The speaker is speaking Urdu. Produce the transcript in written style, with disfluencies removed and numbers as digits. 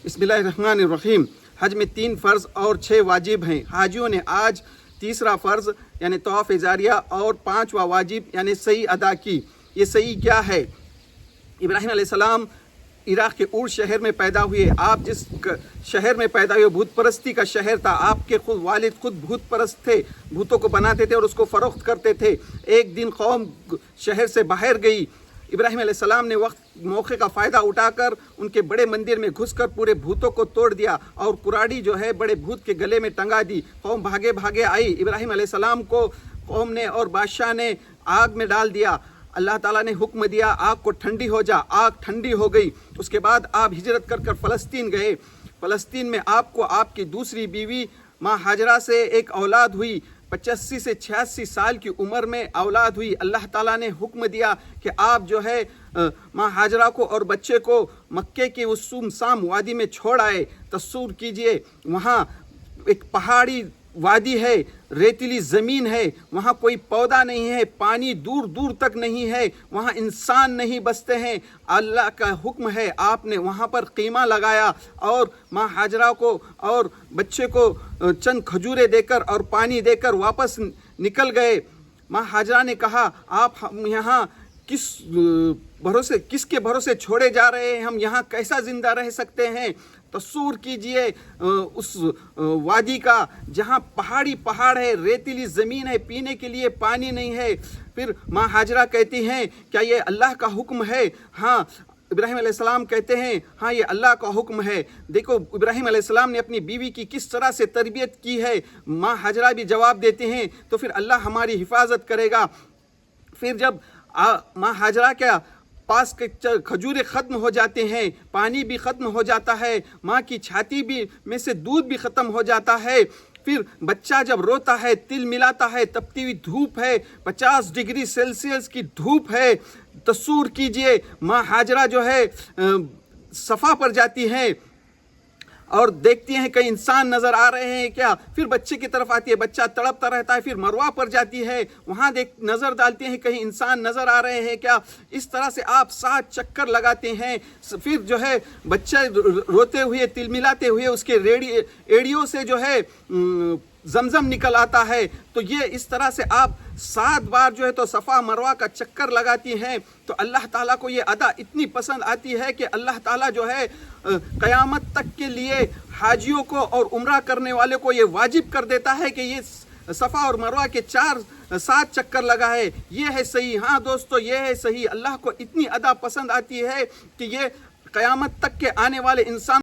بسم اللہ الرحمن الرحیم۔ حج میں 3 فرض اور 6 واجب ہیں۔ حاجیوں نے آج تیسرا فرض یعنی طواف جاریہ اور 5واں واجب یعنی سعی ادا کی۔ یہ سعی کیا ہے؟ ابراہیم علیہ السلام عراق کے اور شہر میں پیدا ہوئے۔ آپ جس شہر میں پیدا ہوئے بت پرستی کا شہر تھا۔ آپ کے والد خود بت پرست تھے، بتوں کو بناتے تھے اور اس کو فروخت کرتے تھے۔ ایک دن قوم شہر سے باہر گئی۔ ابراہیم علیہ السلام نے موقع کا فائدہ اٹھا کر ان کے بڑے مندر میں گھس کر پورے بھوتوں کو توڑ دیا اور کراڑی جو ہے بڑے بھوت کے گلے میں ٹنگا دی۔ قوم بھاگے آئی۔ ابراہیم علیہ السلام کو قوم نے اور بادشاہ نے آگ میں ڈال دیا۔ اللہ تعالیٰ نے حکم دیا آگ کو ٹھنڈی ہو جا۔ آگ ٹھنڈی ہو گئی۔ اس کے بعد آپ ہجرت کر فلسطین گئے۔ فلسطین میں آپ کو آپ کی دوسری بیوی ماں ہاجرہ سے ایک اولاد ہوئی۔ 85 سے 86 سال کی عمر میں اولاد ہوئی۔ اللہ تعالیٰ نے حکم دیا کہ آپ جو ہے ماں ہاجرہ کو اور بچے کو مکے کے اس سمسام وادی میں چھوڑ آئے۔ تصور کیجئے وہاں ایک پہاڑی وادی ہے، ریتیلی زمین ہے، وہاں کوئی پودا نہیں ہے، پانی دور دور تک نہیں ہے، وہاں انسان نہیں بستے ہیں۔ اللہ کا حکم ہے، آپ نے وہاں پر خیمہ لگایا اور ماں ہاجرہ کو اور بچے کو چند کھجورے دے کر اور پانی دے کر واپس نکل گئے۔ ماں ہاجرہ نے کہا آپ ہم یہاں کس کے بھروسے چھوڑے جا رہے ہیں؟ ہم یہاں کیسا زندہ رہ سکتے ہیں؟ تصور کیجئے اس وادی کا جہاں پہاڑ ہے، ریتیلی زمین ہے، پینے کے لیے پانی نہیں ہے۔ پھر ماں ہاجرہ کہتی ہیں کیا یہ اللہ کا حکم ہے؟ ہاں۔ ابراہیم علیہ السلام کہتے ہیں ہاں یہ اللہ کا حکم ہے۔ دیکھو ابراہیم علیہ السلام نے اپنی بیوی کی کس طرح سے تربیت کی ہے۔ ماں ہاجرہ بھی جواب دیتے ہیں تو پھر اللہ ہماری حفاظت کرے گا۔ پھر جب ماں ہاجرہ کے پاس کھجورے ختم ہو جاتے ہیں، پانی بھی ختم ہو جاتا ہے، ماں کی چھاتی بھی میں سے دودھ بھی ختم ہو جاتا ہے، پھر بچہ جب روتا ہے، تل ملاتا ہے، تپتی ہوئی دھوپ ہے، 50 ڈگری سیلسیس کی دھوپ ہے۔ تصور کیجئے ماں ہاجرہ جو ہے صفا پر جاتی ہیں اور دیکھتی ہیں کئی انسان نظر آ رہے ہیں کیا، پھر بچے کی طرف آتی ہے، بچہ تڑپتا رہتا ہے، پھر مروہ پر جاتی ہے، وہاں نظر ڈالتے ہیں کہیں انسان نظر آ رہے ہیں کیا۔ اس طرح سے آپ 7 چکر لگاتے ہیں، پھر جو ہے بچہ روتے ہوئے تل ملاتے ہوئے اس کے ایڑیوں سے جو ہے زمزم نکل آتا ہے۔ تو یہ اس طرح سے آپ 7 بار جو ہے تو صفا مروہ کا چکر لگاتی ہیں تو اللہ تعالیٰ کو یہ ادا اتنی پسند آتی ہے کہ اللہ تعالیٰ جو ہے قیامت تک کے لیے حاجیوں کو اور عمرہ کرنے والے کو یہ واجب کر دیتا ہے کہ یہ صفا اور مروہ کے 7 چکر لگائے۔ یہ ہے صحیح۔ ہاں دوستو یہ ہے صحیح۔ اللہ کو اتنی ادا پسند آتی ہے کہ یہ قیامت تک کے آنے والے انسان